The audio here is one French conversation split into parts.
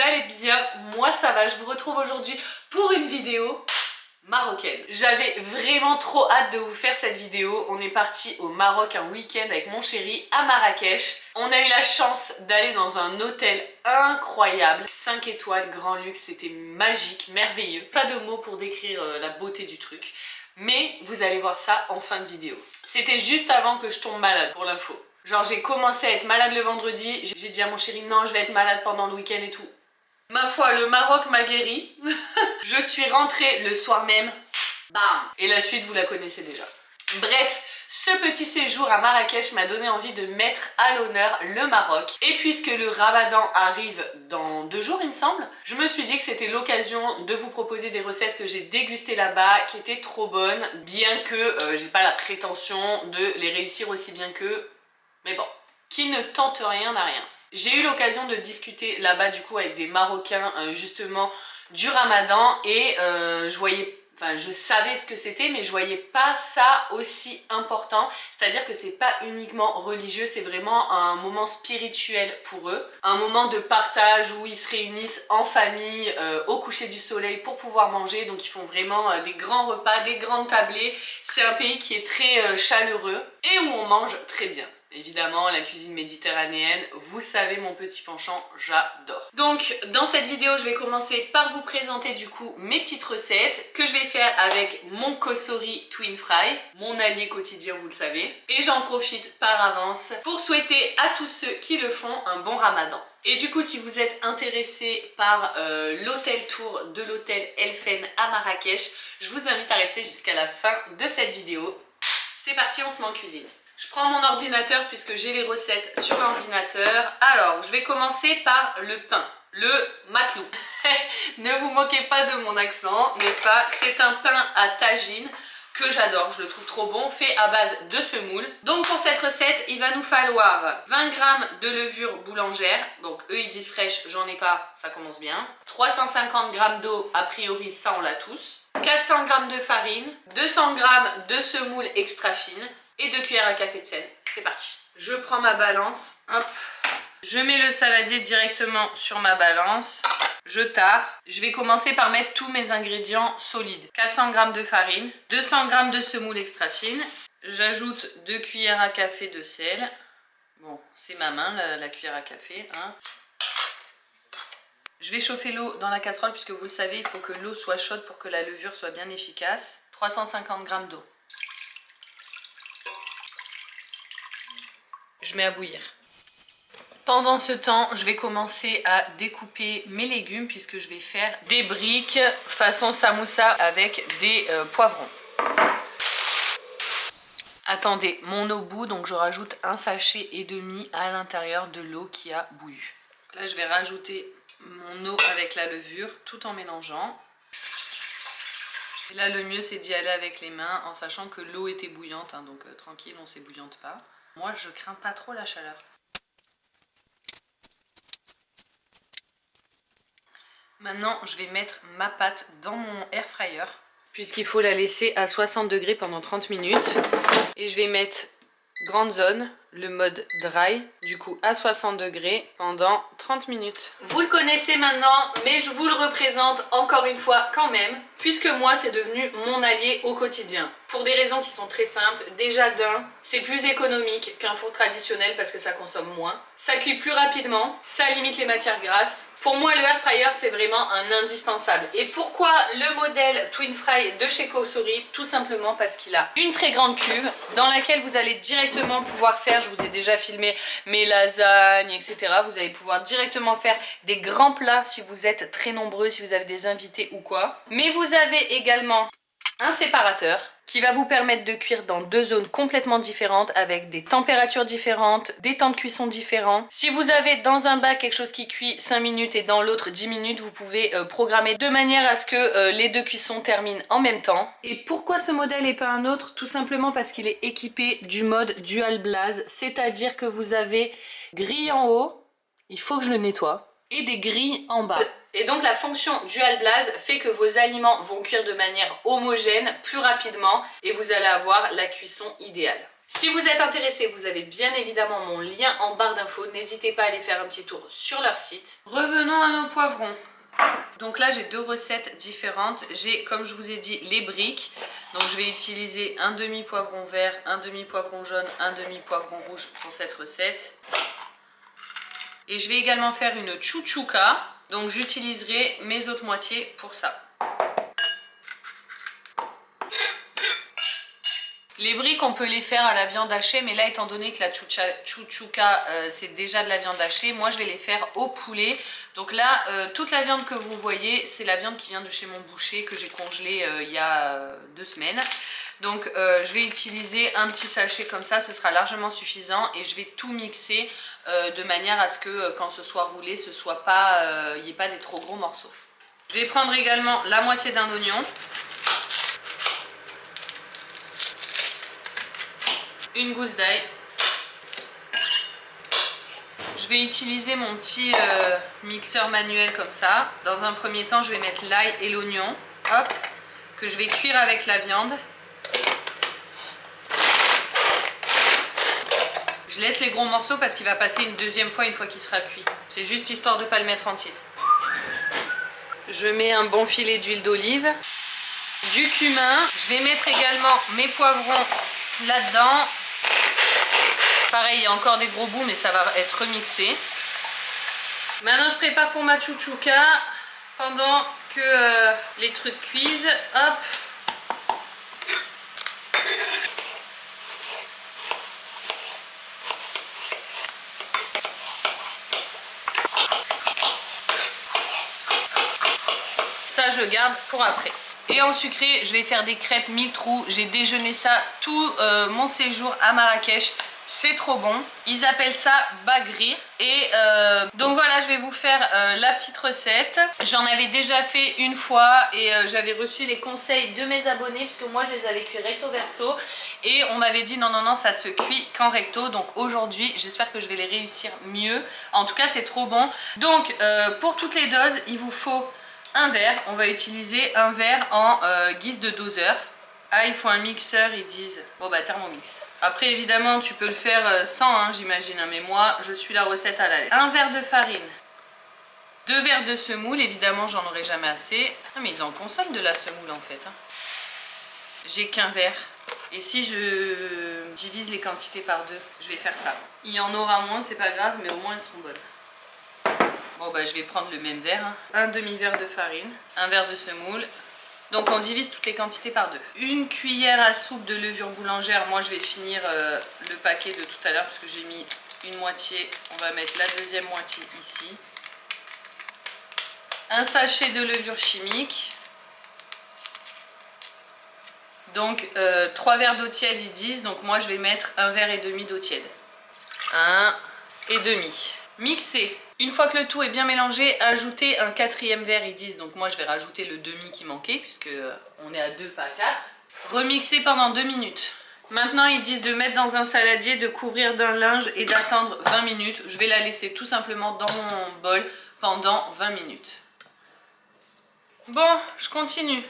allez bien, moi ça va, je vous retrouve aujourd'hui pour une vidéo marocaine. J'avais vraiment trop hâte de vous faire cette vidéo. On est parti au Maroc un week-end avec mon chéri à Marrakech. On a eu la chance d'aller dans un hôtel incroyable, 5 étoiles, grand luxe, c'était magique, merveilleux. Pas de mots pour décrire la beauté du truc, mais vous allez voir ça en fin de vidéo. C'était juste avant que je tombe malade, pour l'info. Genre j'ai commencé à être malade le vendredi, j'ai dit à mon chéri non je vais être malade pendant le week-end et tout. Ma foi, le Maroc m'a guéri. Je suis rentrée le soir même. Bam! Et la suite, vous la connaissez déjà. Bref, ce petit séjour à Marrakech m'a donné envie de mettre à l'honneur le Maroc. Et puisque le Ramadan arrive dans 2 jours, il me semble, je me suis dit que c'était l'occasion de vous proposer des recettes que j'ai dégustées là-bas, qui étaient trop bonnes, bien que j'ai pas la prétention de les réussir aussi bien qu'eux. Mais bon, qui ne tente rien n'a rien. J'ai eu l'occasion de discuter là-bas du coup avec des Marocains justement du Ramadan et je savais ce que c'était mais je voyais pas ça aussi important, c'est-à-dire que c'est pas uniquement religieux, c'est vraiment un moment spirituel pour eux, un moment de partage où ils se réunissent en famille au coucher du soleil pour pouvoir manger, donc ils font vraiment des grands repas, des grandes tablées. C'est un pays qui est très chaleureux et où on mange très bien. Évidemment, la cuisine méditerranéenne, vous savez mon petit penchant, j'adore. Donc, dans cette vidéo, je vais commencer par vous présenter du coup mes petites recettes que je vais faire avec mon Cosori Twin Fry, mon allié quotidien, vous le savez. Et j'en profite par avance pour souhaiter à tous ceux qui le font un bon Ramadan. Et du coup, si vous êtes intéressé par l'hôtel tour de l'hôtel Elfen à Marrakech, je vous invite à rester jusqu'à la fin de cette vidéo. C'est parti, on se met en cuisine. Je prends mon ordinateur puisque j'ai les recettes sur l'ordinateur. Alors, je vais commencer par le pain, le matelou. Ne vous moquez pas de mon accent, n'est-ce pas? C'est un pain à tagine que j'adore, je le trouve trop bon, fait à base de semoule. Donc pour cette recette, il va nous falloir 20 g de levure boulangère. Donc eux ils disent fraîche, j'en ai pas, ça commence bien. 350 g d'eau, a priori ça on l'a tous. 400 g de farine, 200 g de semoule extra fine et 2 cuillères à café de sel. C'est parti. Je prends ma balance, hop. Je mets le saladier directement sur ma balance. Je tare. Je vais commencer par mettre tous mes ingrédients solides. 400 g de farine, 200 g de semoule extra fine. J'ajoute 2 cuillères à café de sel. Bon, c'est ma main, la cuillère à café. Hein. Je vais chauffer l'eau dans la casserole puisque vous le savez, il faut que l'eau soit chaude pour que la levure soit bien efficace. 350 g d'eau. Je mets à bouillir. Pendant ce temps, je vais commencer à découper mes légumes puisque je vais faire des briques façon samoussa avec des poivrons. Attendez, mon eau bout, donc je rajoute 1,5 sachet à l'intérieur de l'eau qui a bouilli. Là, je vais rajouter mon eau avec la levure tout en mélangeant. Et là, le mieux, c'est d'y aller avec les mains en sachant que l'eau était bouillante, hein, donc tranquille, on ne s'ébouillante pas. Moi, je crains pas trop la chaleur. Maintenant, je vais mettre ma pâte dans mon air fryer, puisqu'il faut la laisser à 60 degrés pendant 30 minutes. Et je vais mettre grande zone, le mode dry, du coup à 60 degrés pendant 30 minutes. Vous le connaissez maintenant, mais je vous le représente encore une fois quand même, puisque moi c'est devenu mon allié au quotidien. Pour des raisons qui sont très simples. Déjà d'un, c'est plus économique qu'un four traditionnel parce que ça consomme moins. Ça cuit plus rapidement, ça limite les matières grasses. Pour moi, le air fryer, c'est vraiment un indispensable. Et pourquoi le modèle Twin Fry de chez Cosori? Tout simplement parce qu'il a une très grande cuve dans laquelle vous allez directement pouvoir faire, je vous ai déjà filmé mes lasagnes, etc. Vous allez pouvoir directement faire des grands plats si vous êtes très nombreux, si vous avez des invités ou quoi. Mais vous avez également un séparateur qui va vous permettre de cuire dans 2 zones complètement différentes avec des températures différentes, des temps de cuisson différents. Si vous avez dans un bac quelque chose qui cuit 5 minutes et dans l'autre 10 minutes, vous pouvez programmer de manière à ce que les 2 cuissons terminent en même temps. Et pourquoi ce modèle et pas un autre? Tout simplement parce qu'il est équipé du mode Dual Blaze, c'est-à-dire que vous avez grille en haut, il faut que je le nettoie, et des grilles en bas. Et donc la fonction Dual Blaze fait que vos aliments vont cuire de manière homogène, plus rapidement, et vous allez avoir la cuisson idéale. Si vous êtes intéressé, vous avez bien évidemment mon lien en barre d'infos. N'hésitez pas à aller faire un petit tour sur leur site. Revenons à nos poivrons. Donc là j'ai deux recettes différentes. J'ai, comme je vous ai dit, les briques. Donc je vais utiliser un demi poivron vert, un demi poivron jaune, un demi poivron rouge pour cette recette. Et je vais également faire une chouchouka. Donc j'utiliserai mes autres moitiés pour ça. Les briques, on peut les faire à la viande hachée, mais là, étant donné que la chouchouka, c'est déjà de la viande hachée, moi, je vais les faire au poulet. Donc là, toute la viande que vous voyez, c'est la viande qui vient de chez mon boucher, que j'ai congelée il y a 2 semaines. Donc, je vais utiliser un petit sachet comme ça, ce sera largement suffisant. Et je vais tout mixer de manière à ce que, quand ce soit roulé, ce soit pas, il n'y ait pas des trop gros morceaux. Je vais prendre également la moitié d'un oignon. Une gousse d'ail. Je vais utiliser mon petit mixeur manuel comme ça. Dans un premier temps, je vais mettre l'ail et l'oignon, hop, que je vais cuire avec la viande. Je laisse les gros morceaux parce qu'il va passer une deuxième fois une fois qu'il sera cuit. C'est juste histoire de ne pas le mettre entier. Je mets un bon filet d'huile d'olive, du cumin. Je vais mettre également mes poivrons là-dedans. Pareil, il y a encore des gros bouts, mais ça va être remixé. Maintenant, je prépare pour ma chouchouka. Pendant que les trucs cuisent, hop. Ça, je le garde pour après. Et en sucré, je vais faire des crêpes 1000 trous. J'ai déjeuné ça tout mon séjour à Marrakech. C'est trop bon. Ils appellent ça bagrir. Et donc voilà, je vais vous faire la petite recette. J'en avais déjà fait une fois et j'avais reçu les conseils de mes abonnés puisque moi je les avais cuits recto verso. Et on m'avait dit non, non, non, ça se cuit qu'en recto. Donc aujourd'hui, j'espère que je vais les réussir mieux. En tout cas, c'est trop bon. Donc pour toutes les doses, il vous faut un verre. On va utiliser un verre en guise de doseur. Ah, il faut un mixeur, ils disent. Bon bah Thermomix. Après évidemment tu peux le faire sans, hein, j'imagine, hein, mais moi je suis la recette à la lettre. Un verre de farine, 2 verres de semoule, évidemment j'en aurai jamais assez. Ah mais ils en consomment de la semoule en fait. Hein. J'ai qu'un verre. Et si je divise les quantités par 2, je vais faire ça. Il y en aura moins, c'est pas grave, mais au moins elles seront bonnes. Bon bah je vais prendre le même verre, hein. Un demi-verre de farine, un verre de semoule. Donc on divise toutes les quantités par 2. Une cuillère à soupe de levure boulangère. Moi je vais finir le paquet de tout à l'heure parce que j'ai mis une moitié. On va mettre la deuxième moitié ici. Un sachet de levure chimique. Donc 3 verres d'eau tiède ils disent. Donc moi je vais mettre 1,5 verre d'eau tiède. 1,5. Mixer. Une fois que le tout est bien mélangé, ajoutez un 4e verre, ils disent. Donc moi je vais rajouter le demi qui manquait, puisque on est à 2, pas à 4. Remixer pendant 2 minutes. Maintenant ils disent de mettre dans un saladier, de couvrir d'un linge et d'attendre 20 minutes. Je vais la laisser tout simplement dans mon bol pendant 20 minutes. Bon, je continue.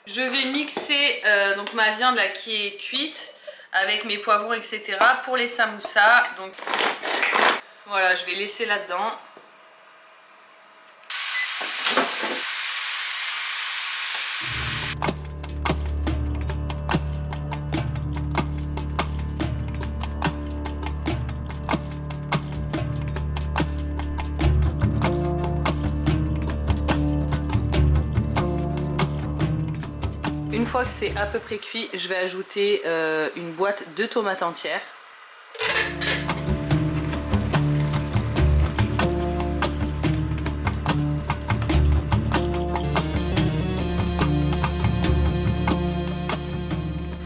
Je vais mixer donc ma viande là qui est cuite avec mes poivrons, etc. pour les samoussas. Donc voilà, je vais laisser là-dedans. Une fois que c'est à peu près cuit, je vais ajouter une boîte de tomates entières.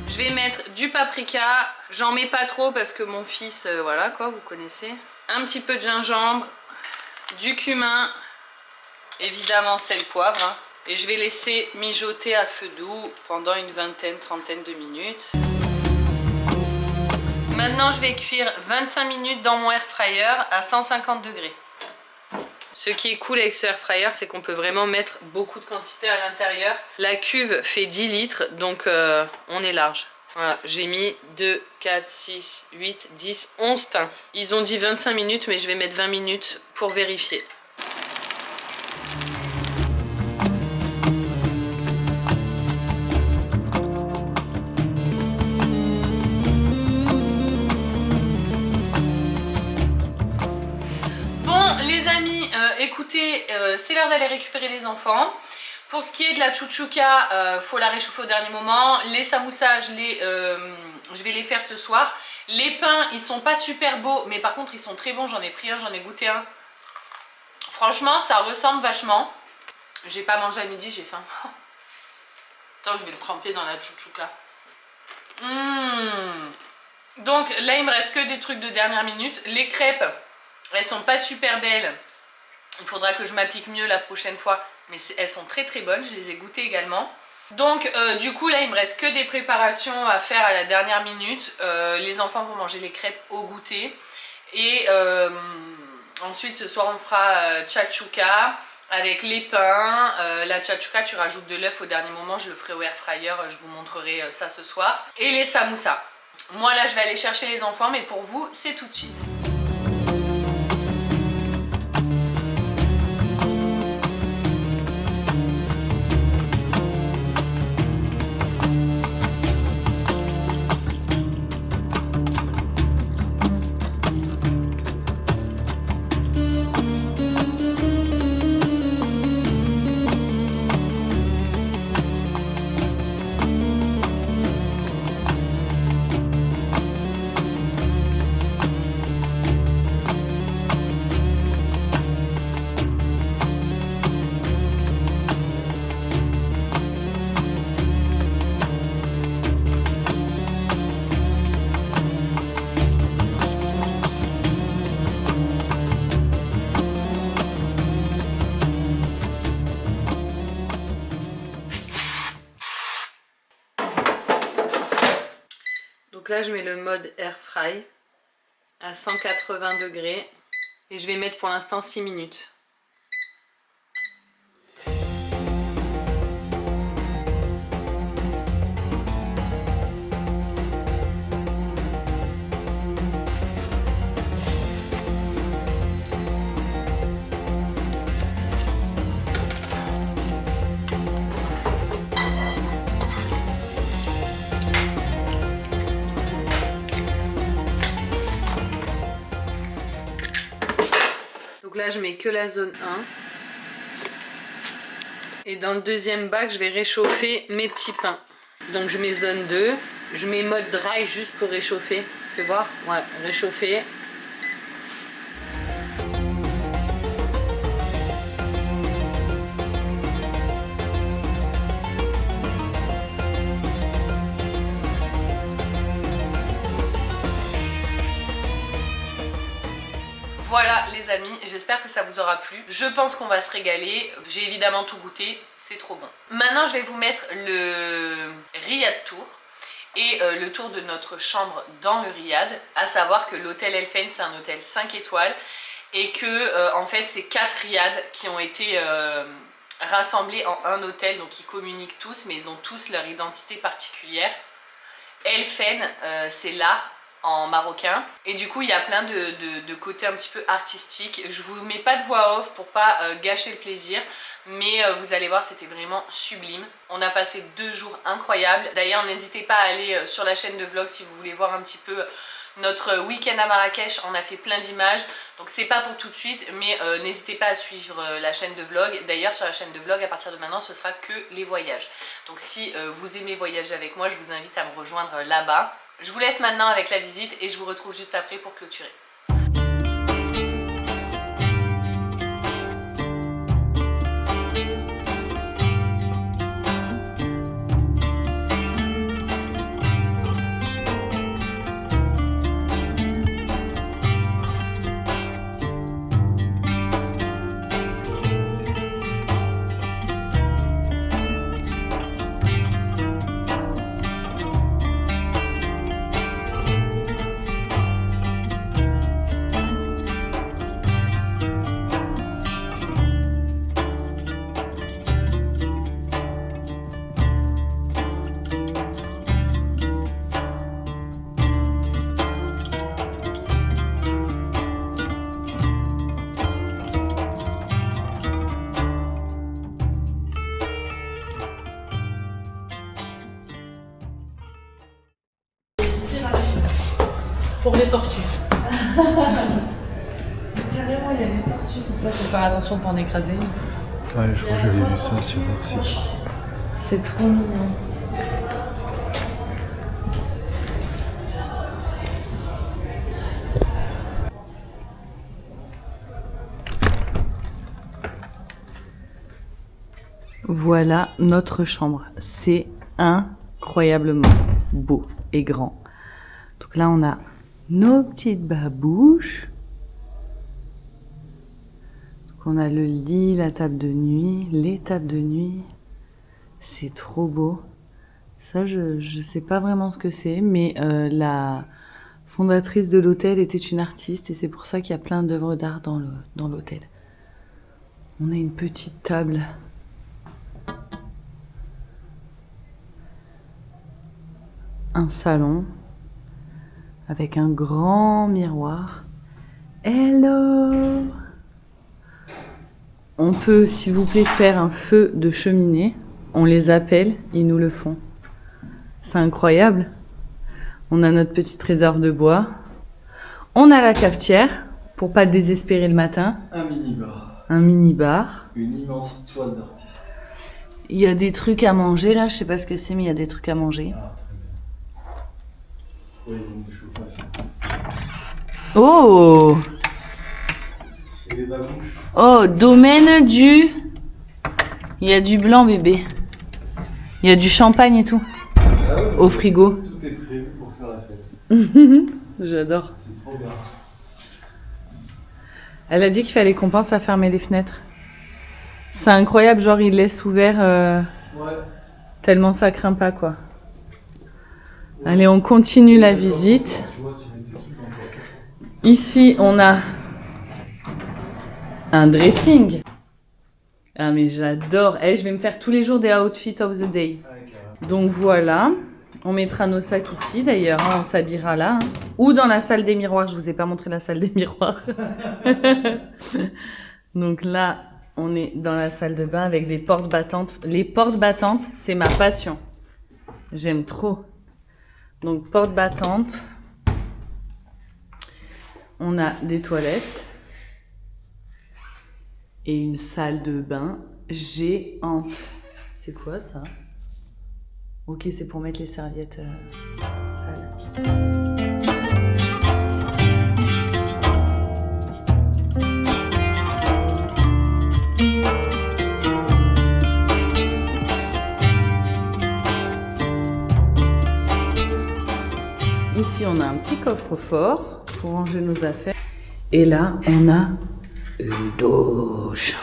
Je vais mettre du paprika, j'en mets pas trop parce que mon fils, voilà quoi, vous connaissez. Un petit peu de gingembre, du cumin, évidemment sel, poivre. Hein. Et je vais laisser mijoter à feu doux pendant une trentaine de minutes. Maintenant je vais cuire 25 minutes dans mon air fryer à 150 degrés. Ce qui est cool avec ce air fryer, c'est qu'on peut vraiment mettre beaucoup de quantité à l'intérieur. La cuve fait 10 litres, donc on est large. Voilà, j'ai mis 2, 4, 6, 8, 10, 11 pains. Ils ont dit 25 minutes, mais je vais mettre 20 minutes pour vérifier. Bon, les amis, écoutez, c'est l'heure d'aller récupérer les enfants. Pour ce qui est de la chouchouka, faut la réchauffer au dernier moment. Les samoussas, je vais les faire ce soir. Les pains, ils sont pas super beaux, mais par contre, ils sont très bons. J'en ai pris un, j'en ai goûté un. Franchement, ça ressemble vachement. J'ai pas mangé à midi, j'ai faim. Attends, je vais le tremper dans la chouchouka. Donc là, il me reste que des trucs de dernière minute. Les crêpes, elles sont pas super belles. Il faudra que je m'applique mieux la prochaine fois. Mais elles sont très très bonnes, je les ai goûtées également. Donc du coup là il me reste que des préparations à faire à la dernière minute. Les enfants vont manger les crêpes au goûter. Et ensuite ce soir on fera tchatchouka avec les pains. La tchatchouka tu rajoutes de l'œuf au dernier moment, je le ferai au air fryer, je vous montrerai ça ce soir. Et les samoussas. Moi là je vais aller chercher les enfants, mais pour vous c'est tout de suite. Donc là je mets le mode air fry à 180 degrés et je vais mettre pour l'instant 6 minutes. Là je mets que la zone 1 et dans le deuxième bac je vais réchauffer mes petits pains. Donc je mets zone 2, je mets mode dry juste pour réchauffer, fais voir, ouais, réchauffer. Voilà les amis, j'espère que ça vous aura plu. Je pense qu'on va se régaler. J'ai évidemment tout goûté, c'est trop bon. Maintenant je vais vous mettre le riad tour et le tour de notre chambre dans le riad. À savoir que l'hôtel El Fane c'est un hôtel 5 étoiles et que en fait c'est 4 riads qui ont été rassemblés en un hôtel. Donc ils communiquent tous mais ils ont tous leur identité particulière. El Fane c'est l'art en marocain et du coup il y a plein de côtés un petit peu artistiques. Je vous mets pas de voix off pour pas gâcher le plaisir, mais vous allez voir c'était vraiment sublime. On a passé 2 jours incroyables. D'ailleurs n'hésitez pas à aller sur la chaîne de vlog si vous voulez voir un petit peu notre week-end à Marrakech. On a fait plein d'images, donc c'est pas pour tout de suite, mais n'hésitez pas à suivre la chaîne de vlog. D'ailleurs sur la chaîne de vlog à partir de maintenant ce sera que les voyages, donc si vous aimez voyager avec moi je vous invite à me rejoindre là-bas. Je vous laisse maintenant avec la visite et je vous retrouve juste après pour clôturer. pour les tortues. Carrément, il y a des tortues. Il faut faire attention pour en écraser. Ouais, je crois que j'avais vu ça sur Arcy. C'est trop mignon. Voilà notre chambre. C'est incroyablement beau et grand. Donc là, on a nos petites babouches. Donc on a le lit, la table de nuit, les tables de nuit. C'est trop beau. Ça, je sais pas vraiment ce que c'est, mais la fondatrice de l'hôtel était une artiste et c'est pour ça qu'il y a plein d'œuvres d'art dans l'hôtel. On a une petite table. Un salon avec un grand miroir. Hello! On peut, s'il vous plaît, faire un feu de cheminée. On les appelle, ils nous le font. C'est incroyable. On a notre petite réserve de bois. On a la cafetière pour pas désespérer le matin. Un mini-bar. Un mini-bar. Une immense toile d'artiste. Il y a des trucs à manger là, je sais pas ce que c'est, mais il y a des trucs à manger. Ah, très bien. Oui, donc du chauffage. Oh! Et les babouches. Oh, domaine du... Il y a du blanc, bébé. Il y a du champagne et tout. Ah ouais, au frigo. Tout est prévu pour faire la fête. J'adore. C'est trop bien. Elle a dit qu'il fallait qu'on pense à fermer les fenêtres. C'est incroyable, genre il laisse ouvert Ouais. tellement ça craint pas quoi. Ouais. Allez, on continue la visite. Ici, on a un dressing. Ah mais j'adore. Je vais me faire tous les jours des outfits of the day. Donc voilà. On mettra nos sacs ici d'ailleurs, hein, on s'habillera là. Hein. Ou dans la salle des miroirs, je vous ai pas montré la salle des miroirs. Donc là, on est dans la salle de bain avec des portes battantes. Les portes battantes, c'est ma passion. J'aime trop. Donc portes battantes. On a des toilettes. Et une salle de bain géante. C'est quoi ça ? Ok, c'est pour mettre les serviettes sales. Ici, on a un petit coffre-fort pour ranger nos affaires. Et là, on a une douche.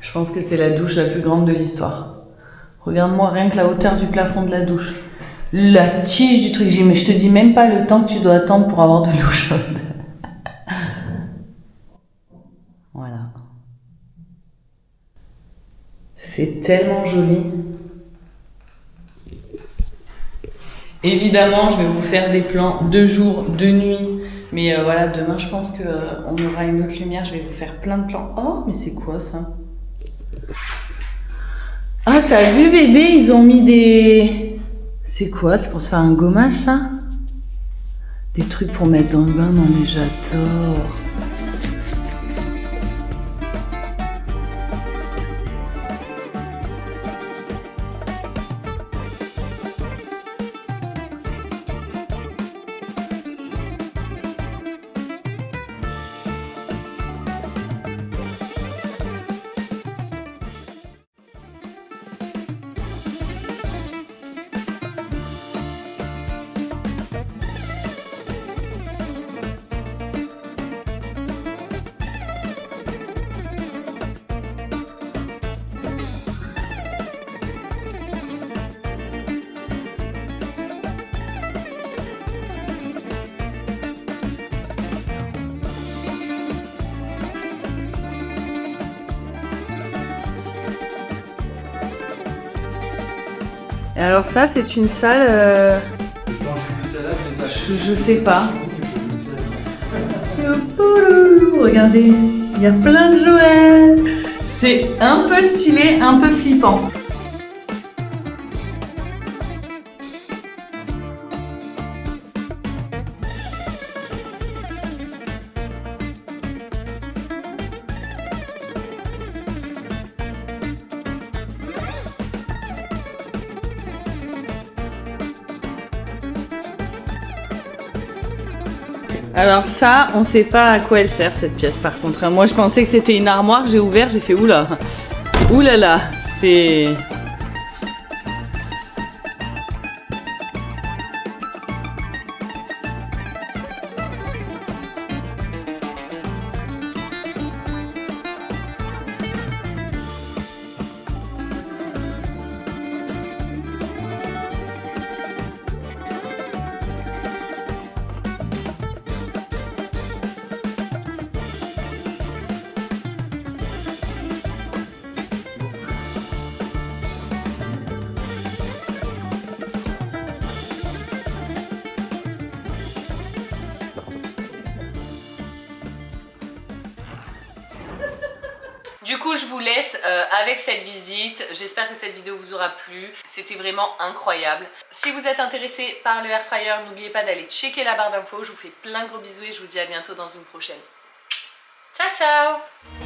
Je pense que c'est la douche la plus grande de l'histoire. Regarde-moi rien que la hauteur du plafond de la douche. La tige du truc. Mais je te dis même pas le temps que tu dois attendre pour avoir de l'eau chaude. Voilà. C'est tellement joli. Évidemment, je vais vous faire des plans de jour, de nuit. Mais voilà, demain, je pense qu'on aura une autre lumière. Je vais vous faire plein de plans. Oh, mais c'est quoi ça ? Ah, t'as vu, bébé, ils ont mis des... C'est quoi? C'est pour se faire un gommage, ça? Des trucs pour mettre dans le bain? Non, mais j'adore. Et alors ça, c'est une salle... Je sais pas. Regardez, il y a plein de jouets. C'est un peu stylé, un peu flippant. Alors ça, on sait pas à quoi elle sert cette pièce par contre. Moi je pensais que c'était une armoire, j'ai ouvert, j'ai fait oula. Oulala, c'est... Du coup, je vous laisse avec cette visite. J'espère que cette vidéo vous aura plu. C'était vraiment incroyable. Si vous êtes intéressé par le air fryer, n'oubliez pas d'aller checker la barre d'infos. Je vous fais plein de gros bisous et je vous dis à bientôt dans une prochaine. Ciao, ciao!